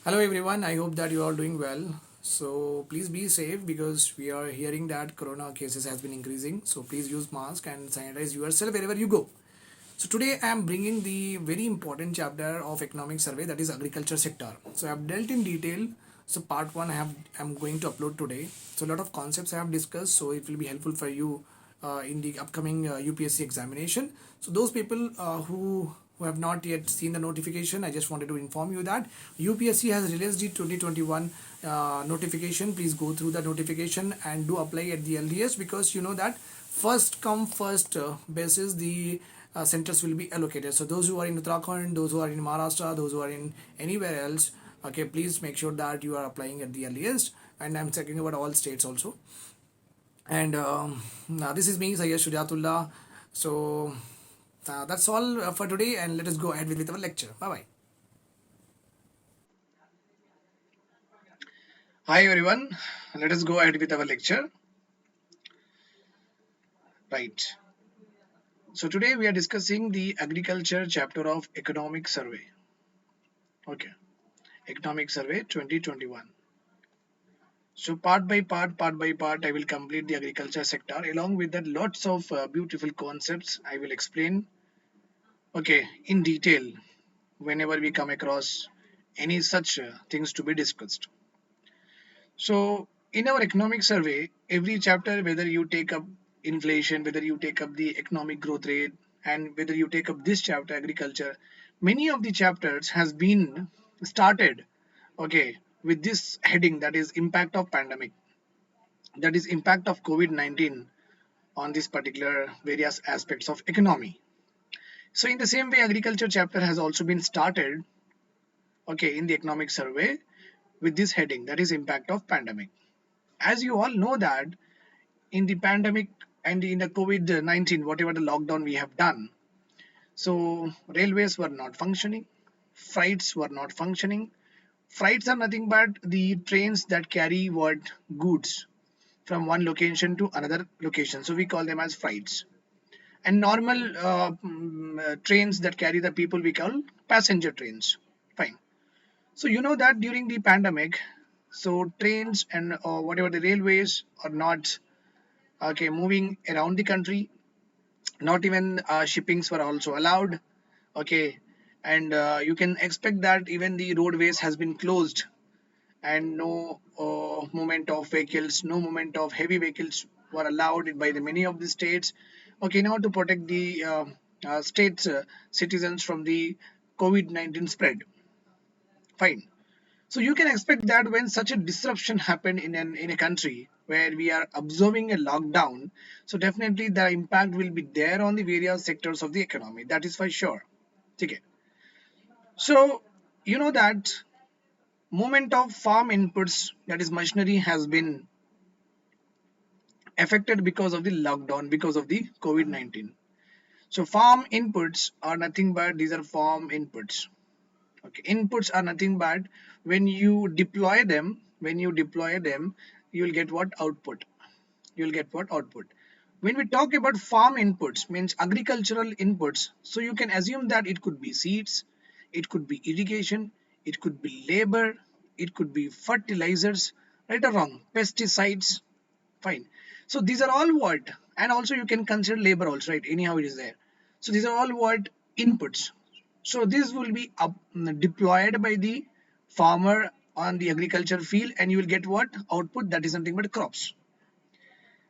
Hello everyone, I hope that you are doing well. So please be safe because we are hearing that corona cases has been increasing. So please use mask and sanitize yourself wherever you go. So today I am bringing the very important chapter of economic survey, that is agriculture sector. So I have dealt in detail. So part 1 I'm going to upload today. So a lot of concepts I have discussed, so it will be helpful for you in the upcoming UPSC examination. So those people who have not yet seen the notification, I just wanted to inform you that UPSC has released the 2021 notification. Please go through the notification and do apply at the earliest, because you know that first come first basis the centers will be allocated. So those who are in Uttarakhand, those who are in Maharashtra, those who are in anywhere else, okay, please make sure that you are applying at the earliest. And I'm checking about all states also. And now this is me, Sayyid Shujatullah. So that's all for today, and let us go ahead with our lecture. Bye bye. Hi everyone, let us go ahead with our lecture. Right. So today we are discussing the agriculture chapter of economic survey. Okay. Economic survey 2021. So part by part, I will complete the agriculture sector. Along with that, lots of beautiful concepts I will explain. Okay, in detail whenever we come across any such things to be discussed. So, in our economic survey, every chapter, whether you take up inflation, whether you take up the economic growth rate, and whether you take up this chapter, agriculture, many of the chapters has been started, okay, with this heading, that is impact of pandemic, that is impact of COVID-19 on this particular various aspects of economy. So, in the same way, agriculture chapter has also been started, okay, in the economic survey with this heading, that is impact of pandemic. As you all know that in the pandemic and in the COVID-19, whatever the lockdown we have done, so railways were not functioning, freights were not functioning. Freights are nothing but the trains that carry what goods from one location to another location. So we call them as freights. And normal trains that carry the people we call passenger trains. Fine. So you know that during the pandemic, so trains and whatever the railways are not okay moving around the country, not even shippings were also allowed, okay, and you can expect that even the roadways has been closed, and no movement of vehicles, no movement of heavy vehicles were allowed by the many of the states, okay, now to protect the states citizens from the COVID-19 spread. Fine. So you can expect that when such a disruption happened in a country where we are observing a lockdown, so definitely the impact will be there on the various sectors of the economy. That is for sure. Okay. So you know that movement of farm inputs, that is machinery, has been affected because of the lockdown, because of the COVID-19. So farm inputs are nothing but these are farm inputs. Okay, inputs are nothing but when you deploy them, you will get what output. You will get what output. When we talk about farm inputs, means agricultural inputs, so you can assume that it could be seeds, it could be irrigation, it could be labor, it could be fertilizers, right or wrong, pesticides, fine. So these are all what, and also you can consider labor also, right? Anyhow, it is there. So these are all what inputs. So this will be deployed by the farmer on the agriculture field, and you will get what output, that is nothing but crops.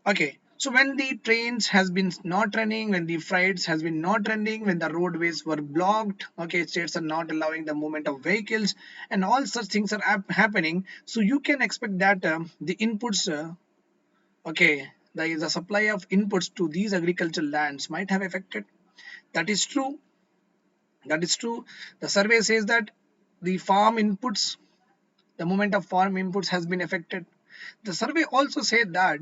Okay. So when the trains has been not running, when the freights has been not running, when the roadways were blocked, okay, states are not allowing the movement of vehicles, and all such things are happening. So you can expect that the inputs, okay, the supply of inputs to these agricultural lands might have affected. That is true. That is true. The survey says that the farm inputs, the movement of farm inputs has been affected. The survey also said that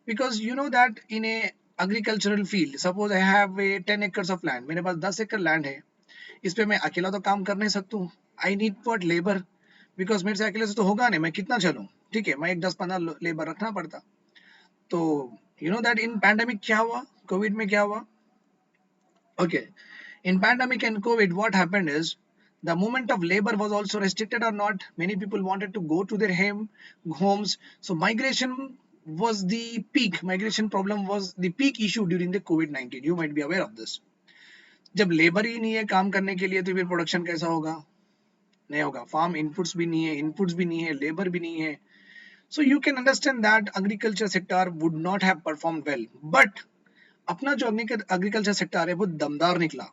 because you know that in a agricultural field, suppose I have a 10 acres of land, मेरे पास 10 एकड़ land है, इस पे मैं अकेला तो काम कर नहीं सकता हूँ. I need for labour, because मेरे से अकेले से तो होगा नहीं, मैं कितना चलूँ, ठीक है, मैं एक 10-15 लेबर रखना पड़ता. तो you know that in pandemic क्या हुआ, कोविड में क्या हुआ, okay, in pandemic and COVID, what happened is The movement of labor was also restricted or not. Many people wanted to go to their homes. So migration was the peak. Migration problem was the peak issue during the COVID-19. You might be aware of this. जब labour ही नहीं है काम करने के लिए तो फिर production कैसा होगा? नहीं होगा. फार्म इनपुट्स भी नहीं है, इनपुट्स भी नहीं है, लेबर भी नहीं है. So you can understand that agriculture sector would not have performed well. But अपना जो agriculture sector है वो दमदार निकला,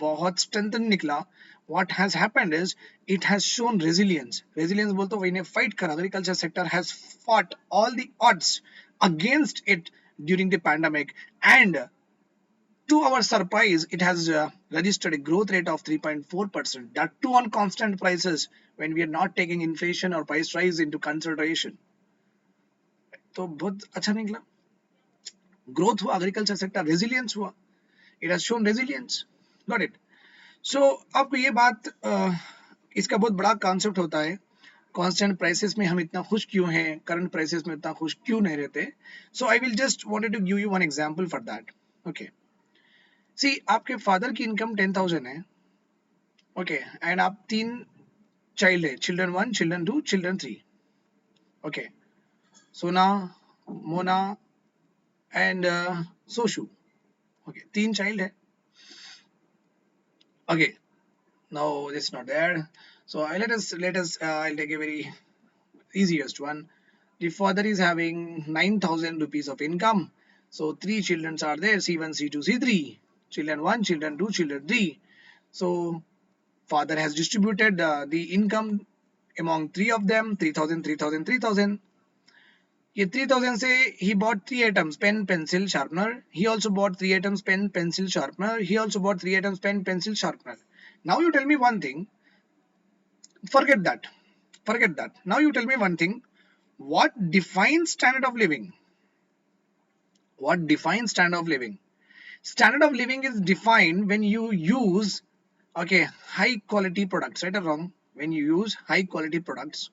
बहुत strengthened निकला. What has happened is it has shown resilience. Resilience बोलते हो इन्हें fight कर. Agriculture sector has fought all the odds against it during the pandemic, and to our surprise, it has registered a growth rate of 3.4%. That too on constant prices when we are not taking inflation or price rise into consideration. तो बहुत अच्छा निकला. Growth हुआ agriculture sector, resilience हुआ. It has shown resilience. Got it. So अब ये बात इसका बहुत बड़ा कॉन्सेप्ट होता है. कांस्टेंट प्राइसेस में हम इतना खुश क्यों हैं, करंट प्राइसेस में इतना खुश क्यों नहीं रहते. So I will just wanted to give you one example for that. Okay, see आपके फादर की इनकम 10,000 है. ओके, एंड आप 3 चाइल्ड है, चिल्ड्रन 1, चिल्ड्रन 2, चिल्ड्रन 3. ओके, सोना, Mona and Soshu. Okay, 3 child hai. Okay, no, it's not there. So let us I'll take a very easiest one. The father is having 9,000 rupees of income. So 3 children are there, C1, C2, C3. Children 1, children 2, children 3. So father has distributed the income among 3 of them, 3,000, 3,000, 3,000. ये 3,000 से he bought 3 items, pen, pencil, sharpener. He also bought 3 items, pen, pencil, sharpener. He also bought 3 items, pen, pencil, sharpener. Now you tell me one thing. Forget that. Forget that. Now you tell me one thing. What defines standard of living? What defines standard of living? Standard of living is defined when you use, okay, high quality products, right or wrong? When you use high quality products.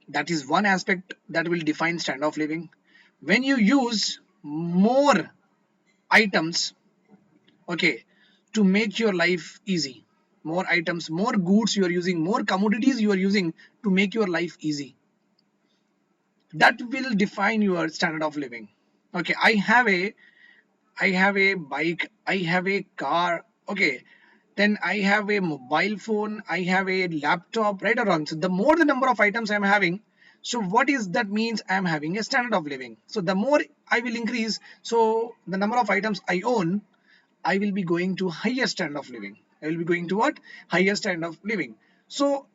That is one aspect that will define standard of living. When you use more items, okay, to make your life easy, more items, more goods you are using, more commodities you are using to make your life easy, that will define your standard of living. Okay, I have a bike, I have a car, okay, then I have a mobile phone, I have a laptop, right or wrong? So the more the number of items I'm having, so what is that means? I'm having a standard of living. So the more I will increase, so the number of items I own, I will be going to higher standard of living. I will be going to what? Higher standard of living. So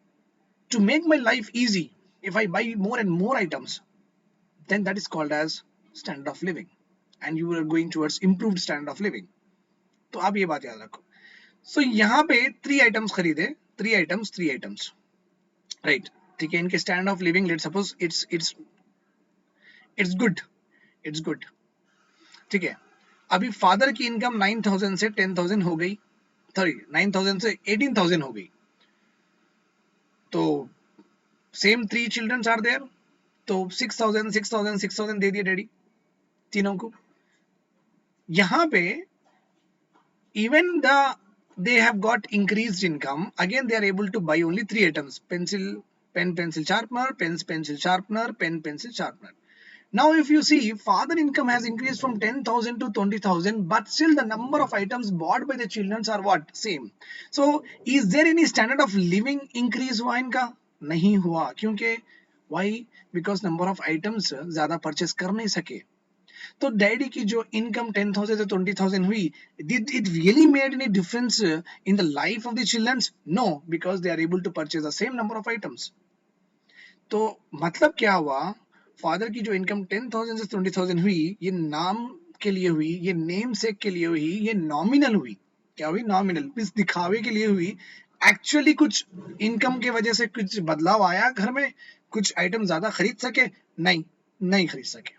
to make my life easy, if I buy more and more items, then that is called as standard of living, and you are going towards improved standard of living. तो आप ये बात याद रखो. So यहाँ पे 3 items खरीदे, 3 items, right? ठीक है, इनके standard of living, let's suppose it's good, ठीक है. अभी फादर की इनकम 9,000 से 10,000 हो गई, सॉरी 9,000 से 18,000 हो गई. तो सेम 3 चिल्ड्रन आर देयर, तो 6,000 दे दिए डैडी तीनों को. यहाँ पे even they have got increased income, again they are able to buy only 3 items, pen, pencil sharpener, pencil sharpener, pen, pencil sharpener. Now if you see, father income has increased from 10,000 to 20,000, but still the number of items bought by the children are what? Same. So is there any standard of living increase हुआ इनका? नहीं हुआ. क्योंकि why? Because number of items ज़्यादा purchase कर नहीं सके. तो डैडी की जो इनकम 10,000 से 20,000 हुई, did it really made any difference in the life of the children? No, because they are able to purchase the same number of items. तो मतलब क्या हुआ? फादर की जो इनकम 10,000 से 20,000 हुई, ये नाम के लिए हुई, ये नेम सेक के लिए हुई, ये नॉमिनल हुई. क्या हुई? नॉमिनल, इस दिखावे के लिए हुई. एक्चुअली कुछ इनकम के वजह से कुछ बदलाव आया घर में, कुछ आइटम ज्यादा खरीद सके? नहीं खरीद सके.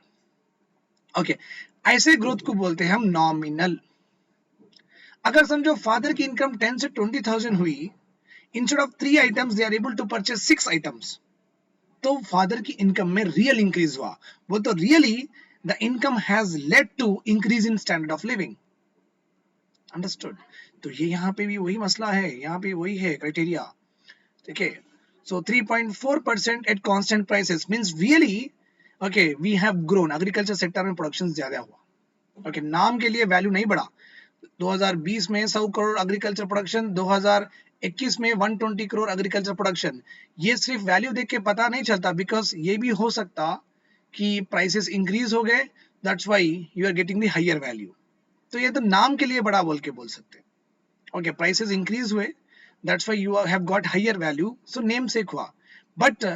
ओके, ऐसे ग्रोथ को बोलते हैं हम नॉमिनल. अगर समझो फादर की इनकम 10 से 20,000 हुई, instead of 3 items they are able to purchase 6 items, तो फादर की इनकम में रियल इंक्रीज हुआ. वो तो really the income has led to increase in standard of living. Understood? तो ये यहाँ पे भी वही मसला है, यहाँ पे वही है क्राइटेरिया, ठीक है. So 3.4% at constant prices means really, okay, we have grown. Agriculture sector में प्रोडक्शन ज्यादा हुआ. Okay, नाम के लिए वैल्यू नहीं बढ़ा. 2020 में 100 करोड़ एग्रीकल्चर प्रोडक्शन, 2021 में 120 करोड़ एग्रीकल्चर प्रोडक्शन. ये सिर्फ वैल्यू देख के पता नहीं चलता, बिकॉज ये भी हो सकता कि प्राइसेस इंक्रीज हो गए, that's why you are getting the higher value. तो ये तो नाम के लिए बड़ा बोल के बोल सकते हैं. Okay, prices increase हुए, that's why you have got higher value, so namesake हुआ. But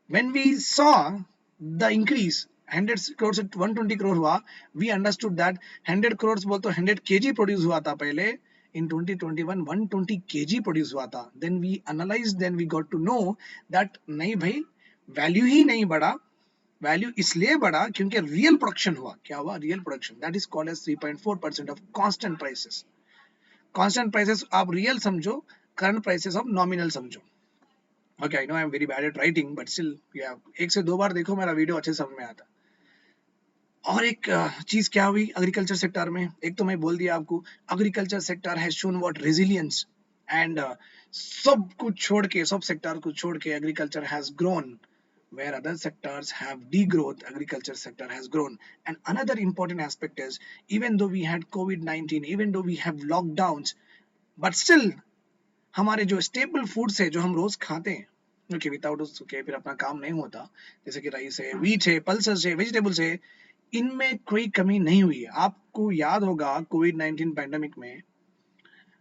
when we saw the increase 100 crores at 120 crore हुआ, we understood that 100 crores बोल तो 100 kg प्रोड्यूस हुआ था पहले. In 2021 120 kg प्रोड्यूस हुआ था. Then we analyzed, then we got to know that नहीं भाई, वैल्यू ही नहीं बढ़ा. वैल्यू इसलिए बढ़ा क्योंकि रियल प्रोडक्शन हुआ. क्या हुआ? Real production. That is called as 3.4% of constant prices. Constant prices आप रियल समझो, करंट प्राइसेस आप नॉमिनल समझो. Okay, I know I am very bad at writing, but still एक से दो बार देखो मेरा वीडियो, अच्छे समझ में आता. और एक चीज क्या हुई एग्रीकल्चर सेक्टर में, एक तो मैं बोल दिया आपको, agriculture sector has shown what resilience, and सब कुछ छोड़ के, सब सेक्टर को छोड़ के agriculture has grown. Where other sectors have degrowth, agriculture sector has grown. And another important aspect is, even though we had COVID-19, even though we have lockdowns, but still हमारे जो स्टेबल फूड्स है जो हम रोज खाते हैं, okay, without उसके फिर अपना काम नहीं होता, जैसे कि राइस है, व्हीट है, पल्सेस है, वेजिटेबल्स है, इनमें कोई कमी नहीं हुई है. आपको याद होगा कोविड-19 पैंडेमिक में,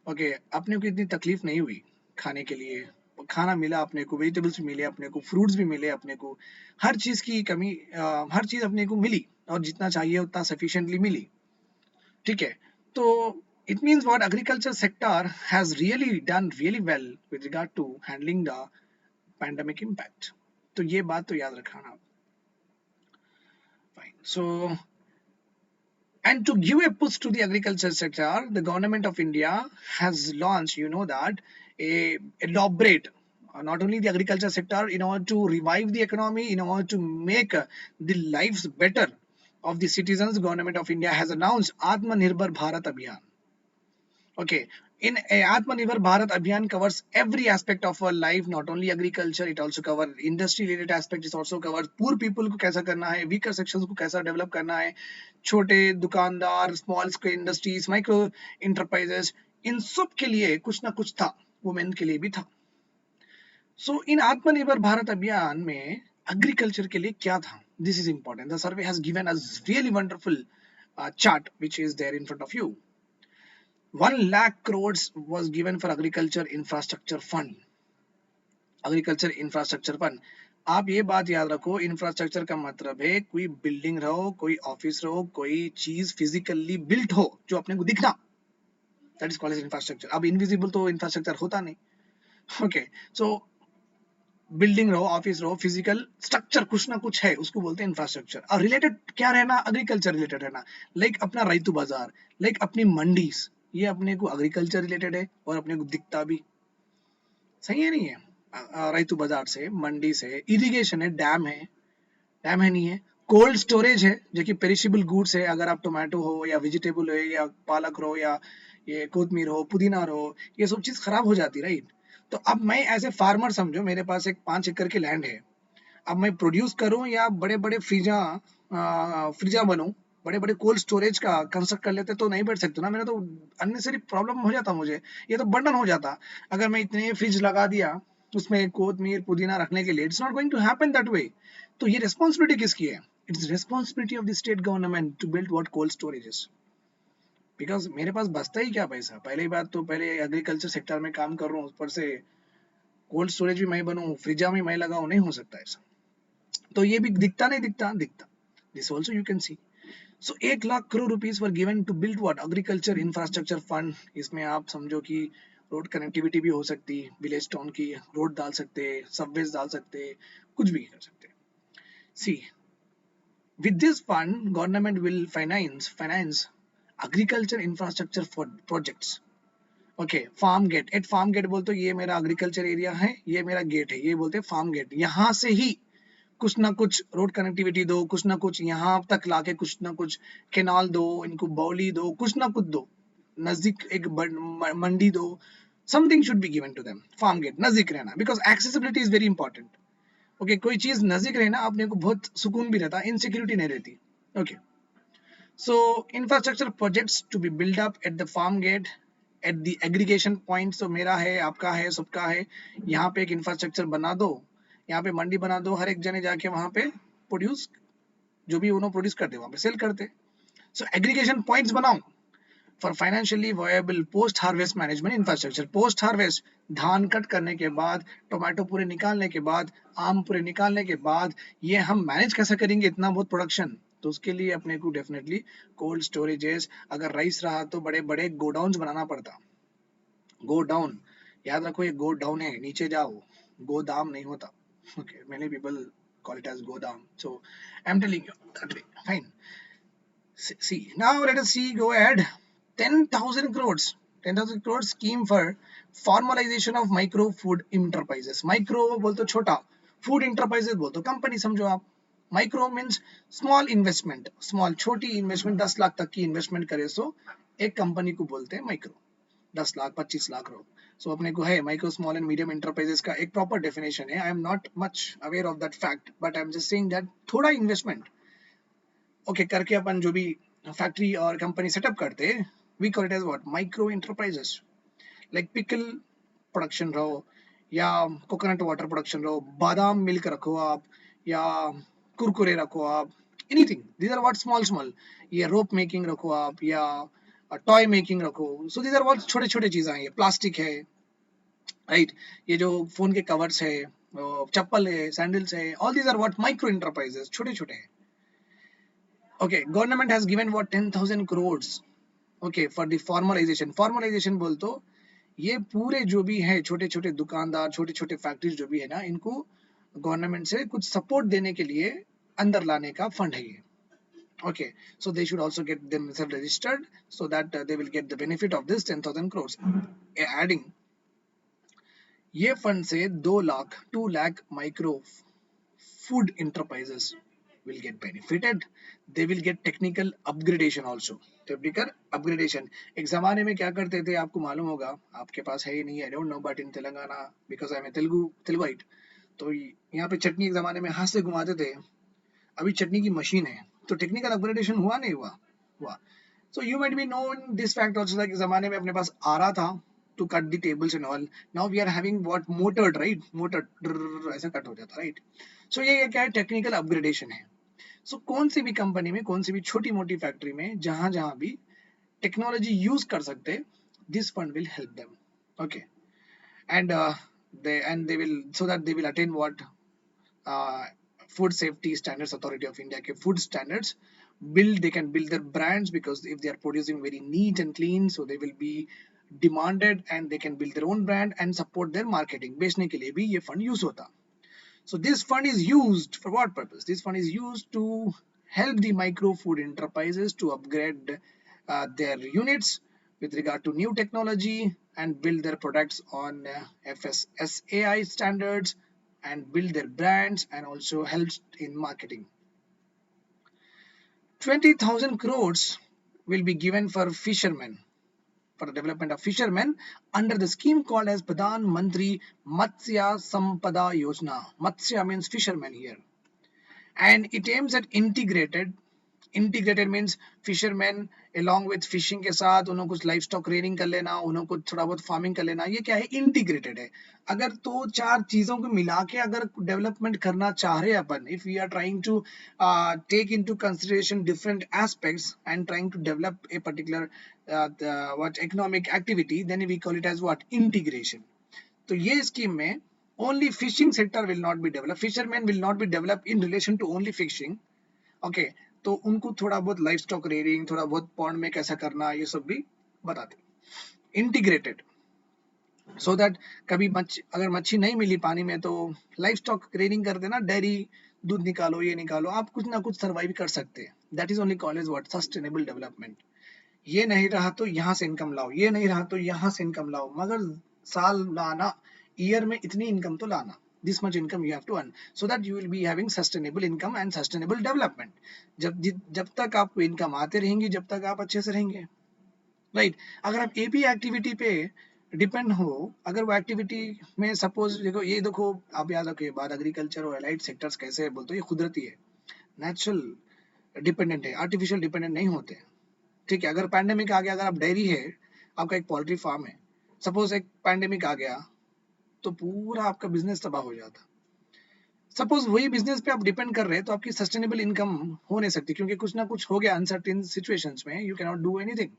ओके, अपने को इतनी तकलीफ नहीं हुई खाने के लिए. खाना मिला अपने को, वेजिटेबल्स भी मिले अपने को, फ्रूट्स भी मिले अपने को, हर चीज की कमी, हर चीज अपने को मिली, और जितना चाहिए उतना सफिशिएंटली मिली, ठीक है. तो it means what agriculture sector has really done really well with regard to handling the pandemic impact. तो ये बात तो याद रखना. Fine. So, and to give a push to the agriculture sector, the government of India has launched, you know, that a elaborate, not only the agriculture sector, in order to revive the economy, in order to make the lives better of the citizens, government of India has announced Atmanirbhar Bharat Abhiyan. Okay, in Atmanirbhar Bharat Abhiyan covers every aspect of our life, not only agriculture, it also covers industry related aspects, it also covers poor people को कैसा करना है, weaker sections को कैसा develop करना है, छोटे दुकानदार, small scale industries, micro enterprises, इन सब के लिए कुछ ना कुछ था, वुमेन के लिए भी था. So in Atmanirbhar Bharat Abhiyan में agriculture के लिए क्या था? This is important. The survey has given us really wonderful chart which is there in front of you. 1 lakh crores was given for agriculture infrastructure fund. Agriculture infrastructure fund. आप ये बात याद रखो, इंफ्रास्ट्रक्चर का मतलब है कोई बिल्डिंग रहो, कोई ऑफिस रहो, कोई चीज फिजिकली बिल्ट हो जो अपने को दिखना, that is called as infrastructure. अब इनविजिबल तो इंफ्रास्ट्रक्चर होता नहीं. ओके, सो बिल्डिंग रहो, ऑफिस रहो, फिजिकल स्ट्रक्चर कुछ ना कुछ है, उसको बोलते हैं इंफ्रास्ट्रक्चर. और रिलेटेड क्या रहना? एग्रीकल्चर रिलेटेड रहना. लाइक अपना रैतु बाजार, लाइक अपनी मंडीज, ये अपने को एग्रीकल्चर रिलेटेड है और अपने को दिखता भी. सही है नहीं है? रैतु बाजार से, मंडी से, इरिगेशन है, डैम है, डैम है नहीं है, कोल्ड स्टोरेज है जो कि पेरिशेबल गुड्स है. अगर आप टोमेटो हो या वेजिटेबल हो या पालक हो या ये कोतमीर हो, पुदीना हो, ये सब चीज खराब हो जाती, राइट. तो अब मैं एज ए फार्मर समझो, मेरे पास एक 5 एकड़ की लैंड है. अब मैं प्रोड्यूस करूं या बड़े बड़े फ्रिजा बनूं, बड़े बड़े कोल्ड स्टोरेज का कंस्ट्रक्ट कर लेते तो नहीं बैठ सकते ना. मेरा तो अननेसेसरी प्रॉब्लम हो जाता, मुझे ये तो बर्डन हो जाता. अगर मैं इतने फ्रिज लगा दिया उसमें कोतमीर पुदीना रखने के लिए, it's not going to happen that way. तो ये रिस्पॉन्सिबिलिटी किसकी है? It's responsibility of the state government to build what cold storages. Because मेरे पास बचता ही क्या पैसा. पहली बात तो पहले एग्रीकल्चर सेक्टर में काम कर रहा हूँ, ऊपर से कोल्ड स्टोरेज भी मैं बनूं, फ्रिजा में मैं लगाऊं, नहीं हो सकता ऐसा. तो ये भी दिखता नहीं दिखता. This also you can see. So 1 lakh crore rupees were given to build what agriculture infrastructure fund. इसमें आप समझो कि रोड कनेक्टिविटी भी हो सकती, विलेज टाउन की रोड डाल सकते, सबवेज डाल सकते, कुछ भी कर सकते. सी, with this fund government will finance agriculture infrastructure for projects. Okay, farm gate. At farm gate बोलते ये मेरा एग्रीकल्चर एरिया है, ये मेरा गेट है, ये बोलते फार्म गेट. यहाँ से ही कुछ ना कुछ रोड कनेक्टिविटी दो, कुछ ना कुछ यहाँ तक लाके कुछ ना कुछ केनाल दो, इनको बाउली दो, कुछ ना कुछ दो. नजदीक एक मंडी दो, something should be given to them. Farm gate नजदीक रहना, because accessibility is very important. Okay, कोई चीज नजदीक रहना अपने को बहुत सुकून भी रहता, इनसिक्योरिटी नहीं रहती. Okay, so infrastructure projects to be built up at the farm gate at the aggregation point. So मेरा है, आपका है, सबका है. यहाँ पे एक इंफ्रास्ट्रक्चर बना दो, यहाँ पे मंडी बना दो, हर एक जने जाके वहाँ पे प्रोड्यूस, जो भी उन्होंने प्रोड्यूस करते वहाँ पे सेल करते. सो एग्रीगेशन पॉइंट्स बनाओ for financially viable post harvest management infrastructure. Post harvest, धान कट करने के बाद, टोमेटो पूरे निकालने के बाद, आम पूरे निकालने के बाद, ये हम मैनेज कैसे करेंगे इतना बहुत प्रोडक्शन. तो उसके लिए अपने को डेफिनेटली कोल्ड स्टोरेजेस, अगर राइस रहा तो बड़े बड़े गोडाउन्स बनाना पड़ता. गोडाउन, याद रखो ये गोडाउन है, नीचे जाओ, गोदाम नहीं होता. Okay, many people call it as godam. So I'm telling you that way. Fine. See, now let us see, go ahead. 10,000 crores. 10,000 crores scheme for formalization of micro food enterprises. Micro बोल तो छोटा, food enterprises बोल तो company समझो आप. Micro means small investment, small छोटी investment, 10 lakh तक की इन्वेस्टमेंट करे सो एक कंपनी को बोलते हैं माइक्रो. 10 लाख 25 लाख रो. सो अपने को है micro small and medium enterprises का एक प्रॉपर डेफिनेशन है. I am not much aware of that fact, but I am just saying that थोड़ा इन्वेस्टमेंट ओके करके अपन जो भी फैक्ट्री और कंपनी सेटअप करते, we call it as what, micro enterprises. Like pickle production रहो, या कोकोनट वाटर प्रोडक्शन रहो, बादाम मिल्क रखो आप, या कुरकुरे रखो आप, anything. These are what small small. ये रोप मेकिंग रखो आप, या टॉय मेकिंग रखो. सो दीज आर व्हाट छोटे छोटे चीजें हैं. ये प्लास्टिक है, राइट, ये जो फोन के कवर्स है, चप्पल है, सैंडल्स है, all these are what micro enterprises, छोटे छोटे हैं. Okay, government has given what 10,000 crores. Okay, for the formalization. Formalization बोल तो ये पूरे जो भी है छोटे छोटे दुकानदार, छोटे छोटे फैक्ट्रीज जो भी है ना, इनको गवर्नमेंट से कुछ सपोर्ट देने के लिए अंदर लाने का फंड है ये. Okay, so they should also get themselves registered so that they will get the benefit of this 10,000 crores. Adding ये फंड से 2 lakh micro food enterprises will get benefited. They will get technical upgradation also. Technical upgradation. एक जमाने में क्या करते थे आपको मालूम होगा, आपके पास है ही नहीं, I don't know, but in Telangana because I'm a Teluguite, तो यहाँ पे चटनी एक जमाने में हाथ से घुमाते थे, अभी चटनी की मशीन है. तो टेक्निकल अपग्रेडेशन हुआ नहीं हुआ? हुआ. So you might be known this fact also, like जमाने में अपने पास आरा था to cut the tables and all. Now we are having what, motored, right? Motored, ऐसा कट हो जाता, right? So ये क्या है, टेक्निकल अपग्रेडेशन है. सो कौन सी भी कंपनी में, कौन सी भी छोटी मोटी फैक्ट्री में जहां जहां भी टेक्नोलॉजी यूज कर सकते, this fund will help them. Okay, and they will, so that they will attain what, food safety standards authority of India के food standards. They can build their brands, because if they are producing very neat and clean, so they will be demanded, and they can build their own brand and support their marketing. बेचने के लिए भी ये fund use होता. So this fund is used for what purpose? This fund is used to help the micro food enterprises to upgrade their units with regard to new technology and build their products on FSSAI standards and build their brands, and also helps in marketing. 20,000 crores will be given for fishermen, for the development of fishermen under the scheme called as Pradhan Mantri Matsya Sampada Yojana. Matsya means fisherman here, and it aims at integrated means fishermen along with fishing के साथ उन्होंने कुछ life stock rearing कर लेना, उन्होंने कुछ थोड़ा बहुत फार्मिंग कर लेना. ये क्या है, इंटीग्रेटेड है. अगर तो चार चीजों को मिला के अगर डेवलपमेंट करना चाह रहे अपन, if we are trying to take into consideration different aspects and trying to develop a particular what economic activity, then we call it as what, integration. तो ये स्कीम में only fishing sector will not be developed, fishermen will not be developed in relation to only fishing. Okay, तो उनको थोड़ा बहुत life stock rearing, थोड़ा बहुत pond में कैसा करना, ये सब भी बताते. इंटीग्रेटेड, सो दैट कभी अगर मच्छी नहीं मिली पानी में तो लाइफ स्टॉक रेयरिंग कर देना, डेयरी दूध निकालो, ये निकालो, आप कुछ ना कुछ सर्वाइव कर सकते हैं. That is only called as what, sustainable development. ये नहीं रहा तो यहाँ से इनकम लाओ, ये नहीं रहा तो यहाँ से इनकम लाओ, मगर साल लाना, ईयर में इतनी इनकम तो लाना. This much income you have to earn, so that you will be having sustainable income and sustainable development. जब तक आपको इनकम आते रहेंगी, जब तक आप अच्छे से रहेंगे. राइट। अगर आप एपी एक्टिविटी पे डिपेंड हो, अगर वो एक्टिविटी में सपोज देखो, ये देखो आप याद रखिए बात, एग्रीकल्चर और एलाइड सेक्टर्स कैसे है बोलते हो, ये कुदरती है, नेचुरल डिपेंडेंट है, आर्टिफिशियल डिपेंडेंट नहीं होते। ठीक है, अगर पैंडेमिक आ गया, अगर आप डेयरी है, आपका एक पोल्ट्री फार्म है, सपोज एक पैंडेमिक आ गया तो पूरा आपका बिजनेस तबाह हो जाता। सपोज वही बिजनेस पे आप डिपेंड कर रहे हैं तो आपकी सस्टेनेबल इनकम हो नहीं सकती, क्योंकि कुछ ना कुछ हो गया अनसर्टेन सिचुएशंस में, you can not do anything.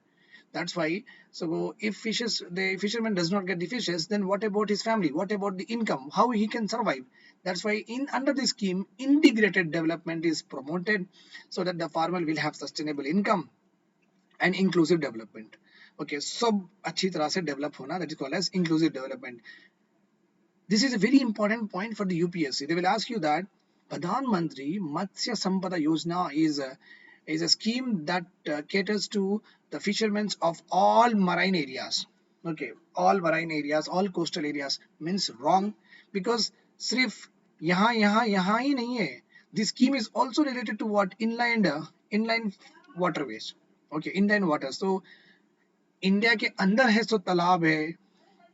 That's why. So if fishes, the fisherman does not get the fishes, then what about his family? What about the income? How he can survive? That's why in under the scheme, integrated development is promoted, so that the farmer will have sustainable income and inclusive development. Okay, सब अच्छी तरह से develop होना, that is called as inclusive development. This is a very important point for the UPSC. They will ask you that Pradhan Mantri Matsya Sampada Yojana is a scheme that caters to the fishermen of all marine areas. Okay, all marine areas, all coastal areas means wrong, because सिर्फ यहाँ ही नहीं है. This scheme is also related to what, inland waterways. Okay, inland water. So India के अंदर है तो तालाब है,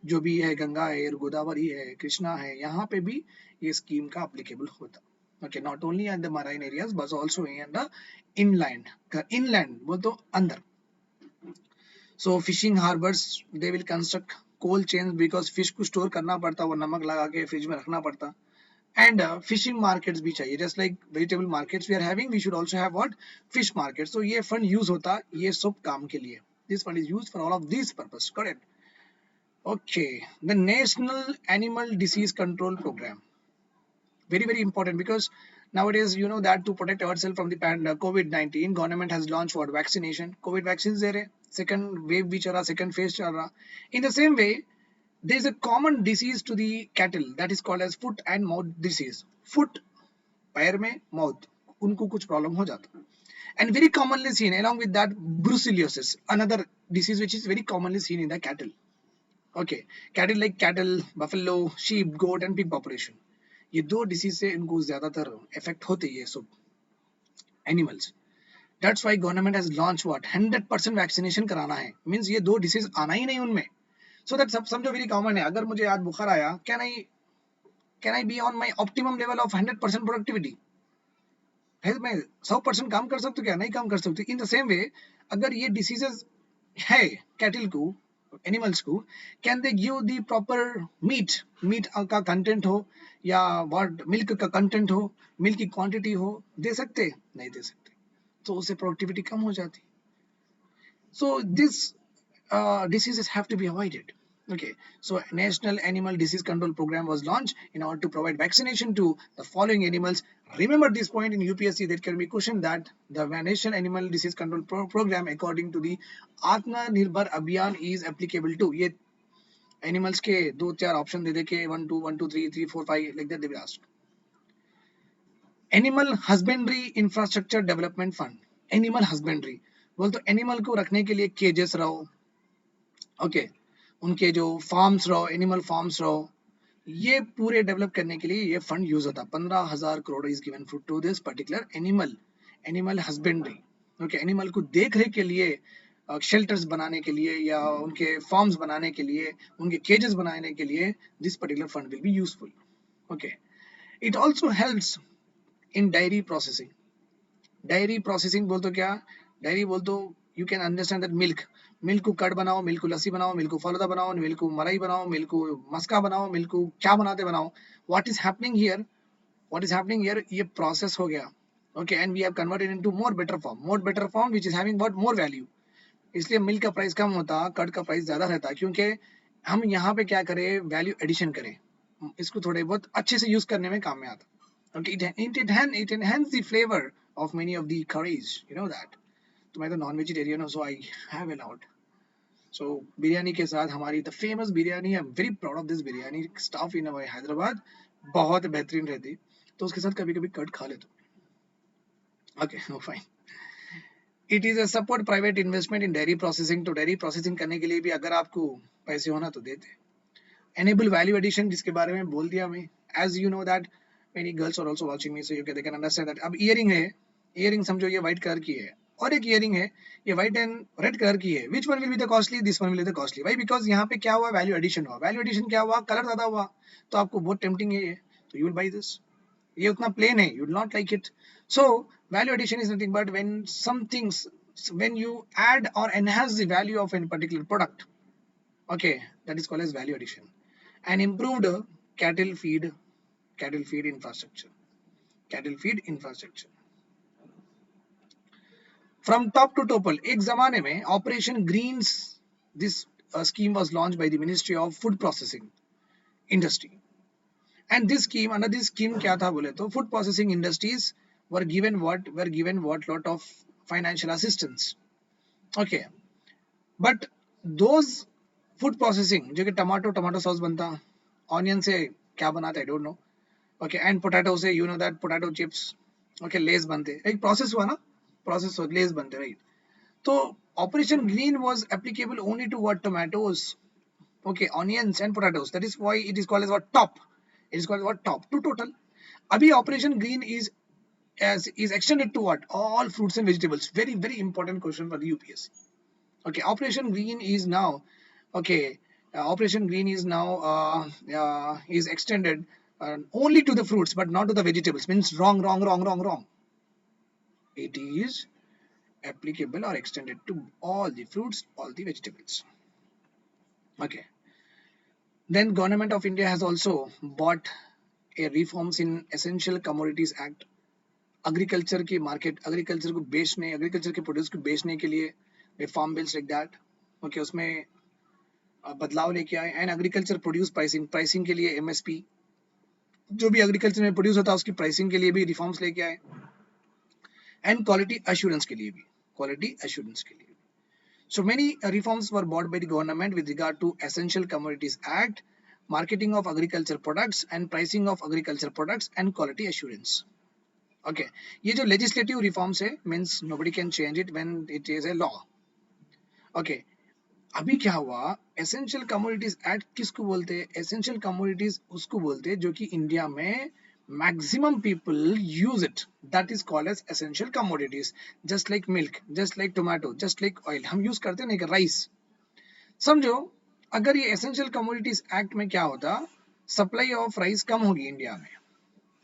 जो भी है, गंगा है, गोदावरी है, कृष्णा है, यहाँ पे भी ये स्कीम का अप्लीकेबल होता। Okay, not only at the marine areas but also in the inland. Inland बोल तो अंदर। So fishing harbours they will construct cold chain, because fish को स्टोर करना पड़ता, वो नमक लगा के फ्रिज में रखना पड़ता। एंड फिशिंग मार्केट्स भी चाहिए, just like vegetable markets we are having, we should also have what, fish market. So ये फंड यूज होता ये सब काम के लिए। This fund is use for all of this purpose, correct. Okay, the National Animal Disease Control Program. Very, very important, because nowadays, you know that to protect ourselves from the COVID-19, government has launched what, vaccination. COVID vaccines there, second wave which are second phase chal raha. In the same way, there is a common disease to the cattle that is called as foot and mouth disease. Foot, पैर में, mouth, उनको कुछ problem हो जाता. And very commonly seen along with that, brucellosis, another disease which is very commonly seen in the cattle. Okay, cattle like cattle, buffalo, sheep, goat and pig population. ये दो disease से इनको ज्यादातर effect होते हैं ये सब animals. That's why government has launch what, 100% vaccination कराना है, मींस ये दो डिसीज आना ही नहीं उनमें. सो दैट सब समझो वेरी कॉमन है. अगर मुझे आज बुखार आया, can I be on my optimum level of 100% productivity? है मैं 100% काम कर सकती हूँ क्या? नहीं काम कर सकती. इन द सेम वे, अगर ये डिसीजेस है कैटल को, एनिमल्स को, can they give the proper meat का कंटेंट हो, या व्हाट मिल्क का कंटेंट हो, मिल्क की क्वांटिटी हो, दे सकते? नहीं दे सकते. तो उससे प्रोडक्टिविटी कम हो जाती. So this diseases have to be avoided. Okay, so National Animal Disease Control Program was launched in order to provide vaccination to the following animals. Remember this point in UPSC, that can be questioned, that the National Animal Disease Control Program according to the Atmanirbhar Abhiyan is applicable to ये animals के दो चार option दे दे के 1 2 1 2 3 3 4 5 like that they will ask. Animal Husbandry Infrastructure Development Fund. Animal husbandry बोल तो animal को रखने के लिए केजेस रहो, ओके, उनके जो फार्म्स रहो, एनिमल फार्म्स रहो, ये पूरे डेवलप करने के लिए ये फंड यूज होता. 15,000 crore is given to this particular animal husbandry. Okay, animal को देख रेख के लिए, शेल्टर्स बनाने के लिए, या उनके फार्म्स बनाने के लिए, उनके केजेस बनाने के लिए, this particular fund will be useful. Okay, it also helps in diary processing. Diary processing बोल तो क्या, डायरी बोल तो you can understand that milk को कट बनाओ, मिल्क को लस्सी बनाओ, मिल्क को फलूदा बनाओ, मिल्क को मलाई बनाओ, मिल्क को मस्का बनाओ, मिल्क को क्या बनाते बनाओ. व्हाट इज हैपनिंग हियर, ये प्रोसेस हो गया. Okay, and we have converted into more better form which is having what, more value. इसलिए मिल्क का प्राइस कम होता, कट का प्राइस ज्यादा रहता, क्योंकि हम यहाँ पे क्या करें, वैल्यू एडिशन करें, इसको थोड़े बहुत अच्छे से यूज करने में काम में आता. Okay, it enhances the flavor of many of the curries, you know that. तो मैं तो नॉन वेजिटेरियन हूँ, so I have a lot. So biryani के साथ हमारी the famous biryani, I am very proud of this biryani stuff in Hyderabad, बहुत बेहतरीन रहती, तो उसके साथ कभी कभी कट खा लेते. Okay, no fine. It is a support private investment in dairy processing. तो डेयरी प्रोसेसिंग करने के लिए भी अगर आपको पैसे होना तो देते. एनेबल वैल्यू एडिशन, जिसके बारे में बोल दिया मैं. As you know that many girls are also watching me, so they can understand that. अब इयरिंग है, इयरिंग समझो ये व्हाइट कलर की है, और एक ईयरिंग है ये व्हाइट एंड रेड कलर की है, which one will be the costly, this one will be the costly. भाई बिकॉज यहाँ पे क्या हुआ, वैल्यू एडिशन हुआ। वैल्यू एडिशन क्या हुआ, कलर ज्यादा हुआ, तो आपको बहुत टेम्पटिंग है ये, तो यू विल बाई दिस। ये उतना प्लेन है, you will not like it. So value addition is nothing but when some things, when you add or enhance the value of a particular product, okay, that is called as value addition. And improved cattle feed cattle feed infrastructure cattle feed infrastructure from top to topple। एक जमाने में operation greens, this scheme was launched by the Ministry of Food Processing Industry, and this scheme, under this scheme क्या था बोले तो food processing industries were given what lot of financial assistance, okay, but those food processing जो कि tomato sauce बनता, onion से क्या बनाता है don't know, okay, and potato से you know that potato chips, okay, Lay's बनते, एक प्रोसेस हुआ ना, प्रोसेस हो लेस बनते, राइट। तो operation green was applicable only to what, tomatoes, okay, onions and potatoes, that is why it is called as what, top, it is called what, top to total. अभी operation green is extended to what, all fruits and vegetables, very very important question for the UPSC, okay। Operation green is now, okay, operation green is now is extended only to the fruits but not to the vegetables, means wrong. It is applicable or extended to all the fruits, all the vegetables, okay। Then government of India has also bought a reforms in essential commodities act, agriculture की market, agriculture को बेचने, agriculture के produce को बेचने के लिए farm bills like that, okay, उसमें बदलाव लेके आए। एंड एग्रीकल्चर प्रोड्यूस प्राइसिंग के लिए एमएसपी, जो भी एग्रीकल्चर में प्रोड्यूस होता है उसकी प्राइसिंग के लिए भी रिफॉर्म्स लेके आए, एंड क्वालिटी एश्योरेंस के लिए भी, क्वालिटी एश्योरेंस के लिए भी। So many reforms were brought by the government with regard to Essential Commodities Act, marketing of agriculture products and pricing of agriculture products and quality assurance, okay। ये जो legislative reforms है, means nobody can change it when it is a law, okay. अभी क्या हुआ, essential commodities act किसको बोलते हैं, essential commodities उसको बोलते हैं जो कि इंडिया में maximum people use it, that is called as essential commodities, just like milk, just like tomato, just like oil, हम यूज करते नहीं, राइस समझो। अगर ये एसेंशियल कमोडिटीज एक्ट में क्या होता, सप्लाई ऑफ राइस कम होगी इंडिया में,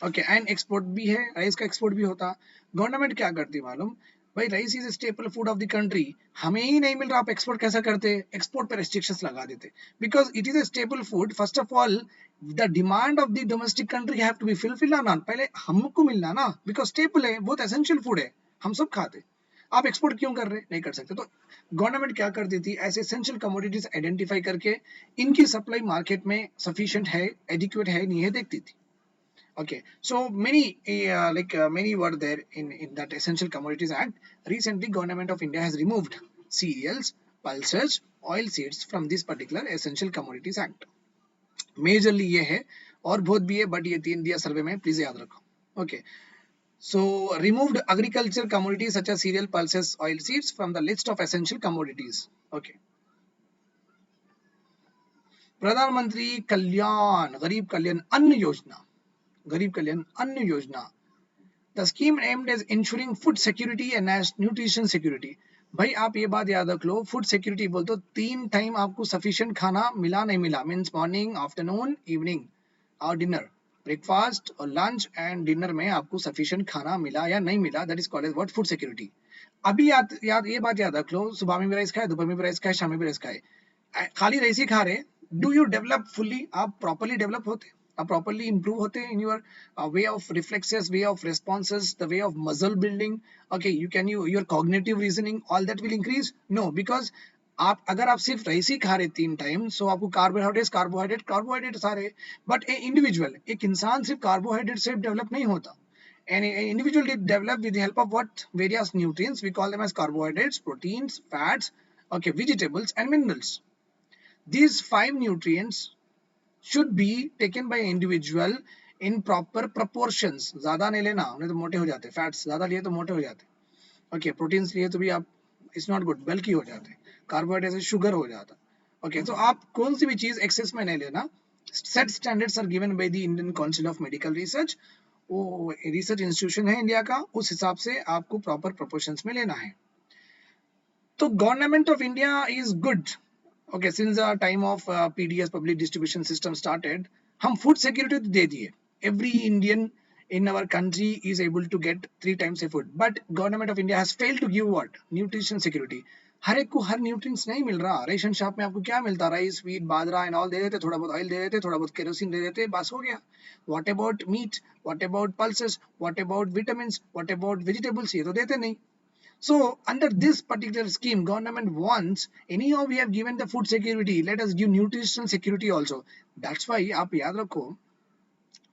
ओके, एंड एक्सपोर्ट भी है, राइस का एक्सपोर्ट भी होता। गवर्नमेंट क्या करती मालूम, भाई rice is staple food of the country, हमें ही नहीं मिल रहा, आप एक्सपोर्ट कैसा करते, एक्सपोर्ट पे रेस्ट्रिक्शंस लगा देते, because it is a staple food. First of all the demand of the domestic country have to be fulfilled ना, पहले हमको मिलना ना, बिकॉज स्टेपल है, बहुत एसेंशियल फूड है, हम सब खाते, आप एक्सपोर्ट क्यों कर रहे, नहीं कर सकते। तो गवर्नमेंट क्या करती थी, ऐसे एसेंशियल कमोडिटीज आइडेंटिफाई करके इनकी सप्लाई मार्केट में सफिशिएंट है, एडिक्वेट है नहीं है, देखती थी, okay। So many were there in that Essential Commodities Act. Recently government of India has removed cereals, pulses, oil seeds from this particular Essential Commodities Act, majorly ये है और बहुत भी है, बट ये 3 दिया सर्वे में, प्लीज याद रखो, okay। So removed agriculture commodities such as cereal, pulses, oil seeds from the list of essential commodities, okay। प्रधानमंत्री कल्याण गरीब कल्याण अन्न योजना, गरीब Kalyan Anna Yojana, the scheme aimed as insuring food security and nutrition security. भाई आप ये बात याद रख लो, फूड सिक्योरिटी बोल तो 3 टाइम आपको सफिशिएंट खाना मिला नहीं मिला, मींस मॉर्निंग, आफ्टरनून, इवनिंग और डिनर, ब्रेकफास्ट और लंच एंड डिनर में आपको सफिशिएंट खाना मिला या नहीं मिला, that is called as what, food security. अभी याद ये बात याद रख लो, सुबह में भी राइस खाए, दोपहर में भी राइस खाए, शाम में भी राइस खाए, खाली राइस ही खा रहे, डू यू डेवलप फुल्ली, आप प्रॉपर्ली डेवलप होते, आप प्रॉपर्ली इंप्रूव होते in your way of reflexes, way of responses, the way of muscle building, okay, you can your cognitive reasoning, all that will increase, no, because आप अगर आप सिर्फ rice ही खा रहे 3 टाइम, सो आपको कार्बोहाइड्रेट सारे, बट ए इंडिविजुअल, एक इंसान सिर्फ कार्बोहाइड्रेट से डेवलप नहीं होता, and an individual develop with the help of what, various nutrients, we call them as carbohydrates, proteins, fats, okay, vegetables and minerals. These 5 nutrients should be taken by individual in proper proportions, ज्यादा नहीं लेना, नहीं तो मोटे हो जाते, fats ज्यादा लिए तो मोटे हो जाते, ओके, प्रोटीन्स लिए तो भी आप इट्स नॉट गुड, बल्कि हो जाते, कार्बोहाइड्रेट से शुगर हो जाता, ओके। तो आप कौन सी भी चीज एक्सेस में नहीं लेना, set standards are given by the Indian Council of Medical Research, वो रिसर्च इंस्टीट्यूशन है इंडिया का, उस हिसाब से आपको प्रॉपर प्रोपोर्शंस में लेना है, तो government of India is good. Okay, since the time of PDS public distribution system started, हम फूड सिक्योरिटी तो दे दिए. Every Indian in our country is able to get 3 times a food, but government of India has failed to give what nutrition security. हर एक को हर nutrients नहीं मिल रहा. Ration shop में आपको क्या मिलता, rice, wheat, bajra and all they देते, थोड़ा बहुत ऑयल दे देते, थोड़ा बहुत केरोसिन दे देते, बस हो गया. What about meat, what about pulses, what about vitamin, what about vegetables, ये तो देते नहीं. So under this particular scheme, government wants, anyhow we have given the food security, let us give nutritional security also. That's why आप याद रखो,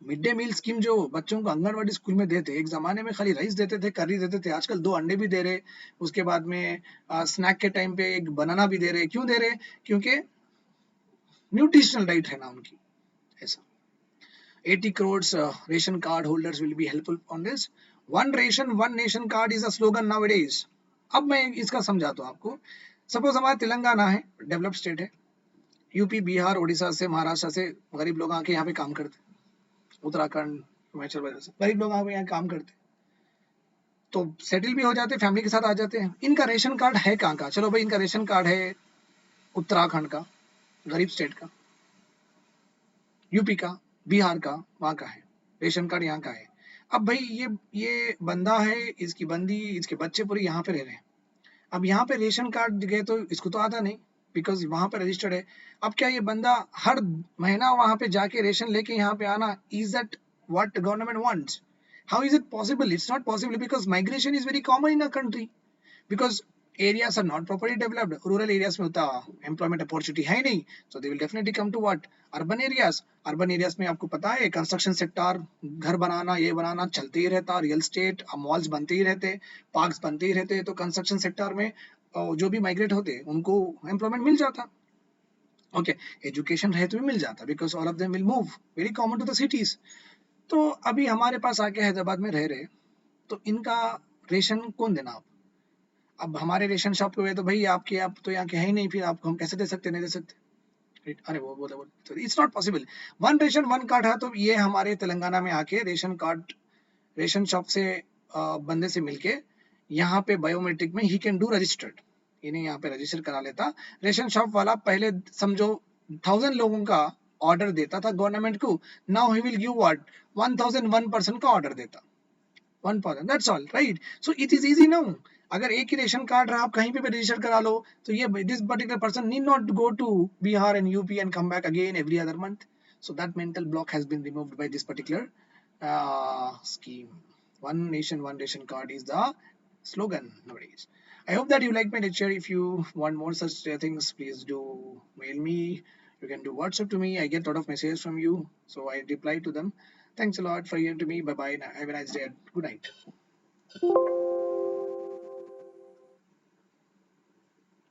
mid day meal scheme जो बच्चों को आंगनवाड़ी स्कूल में देते, एक जमाने में खाली राइस देते थे, करी देते थे, आजकल 2 अंडे भी दे रहे, उसके बाद में स्नैक के टाइम पे एक बनाना भी दे रहे. क्यों दे रहे? क्योंकि न्यूट्रिशनल डाइट है ना उनकी. ऐसा 80 crores ration card holders will be helpful on this. One ration, one nation card is a slogan nowadays. अब मैं इसका समझाता हूँ आपको. सपोज हमारा तेलंगाना है, डेवलप्ड स्टेट है, यूपी, बिहार, उड़ीसा से, महाराष्ट्र से गरीब लोग आके यहाँ पे काम करते, उत्तराखंड, हिमाचल प्रदेश से गरीब लोग आके यहाँ काम करते, तो सेटल भी हो जाते, फैमिली के साथ आ जाते हैं. इनका रेशन कार्ड है कहाँ का? चलो भाई, इनका रेशन कार्ड है उत्तराखंड का, गरीब स्टेट का, यूपी का, बिहार का, वहाँ का है. रेशन कार्ड यहाँ का है. अब भाई ये बंदा है, इसकी बंदी, इसके बच्चे पूरे यहाँ पे रह रहे हैं. अब यहाँ पे रेशन कार्ड गए तो इसको तो आता नहीं, बिकॉज वहां पे रजिस्टर्ड है. अब क्या ये बंदा हर महीना वहां पे जाके रेशन लेके यहाँ पे आना, is that what government wants? How is it possible? It's not possible, because migration is very common in a country, because areas are not properly developed. Rural areas में उतना employment opportunity है नहीं, so they will definitely come to what? Urban areas. Urban areas में आपको पता है construction sector, घर बनाना, ये बनाना चलते ही रहता, real estate, malls बनते ही रहते, parks बनते ही रहते, तो construction sector में जो भी migrate होते उनको employment मिल जाता. Okay, education रहे तो भी मिल जाता, because all of them will move very common to the cities. तो अभी हमारे पास आके हैदराबाद में रह रहे, तो इनका रेशन कौन देना? अब हमारे रेशन शॉप पे गए तो भाई आपके, आप तो यहाँ के है ही नहीं, फिर आपको हम कैसे दे सकते? नहीं दे सकते. अरे वो बोले, it's not possible. One ration one card है, तो ये हमारे तेलंगाना में आके रेशन कार्ड, रेशन शॉप से बंदे से मिलके यहाँ पे बायोमेट्रिक में ही कैन डू रजिस्टर्ड, इन्हें यहाँ पे रजिस्टर करा लेता. रेशन शॉप वाला पहले समझो 1000 लोगों का ऑर्डर देता था गवर्नमेंट को, now he will give what 1001 person का ऑर्डर देता, 1%, that's all, right? So it is easy now. अगर एक ही रेशन कार्ड रहा, आप कहीं पे भी रजिस्टर करा लो, तो ये this particular person need not go to Bihar and UP and come back again every other month. So that mental block has been removed by this particular scheme. One nation, one ration card is the slogan nowadays. I hope that you like my lecture. If you want more such things, please do mail me. You can do WhatsApp to me. I get a lot of messages from you, so I reply to them. Thanks a lot for hearing to me. Bye bye. Have a nice day. Good night.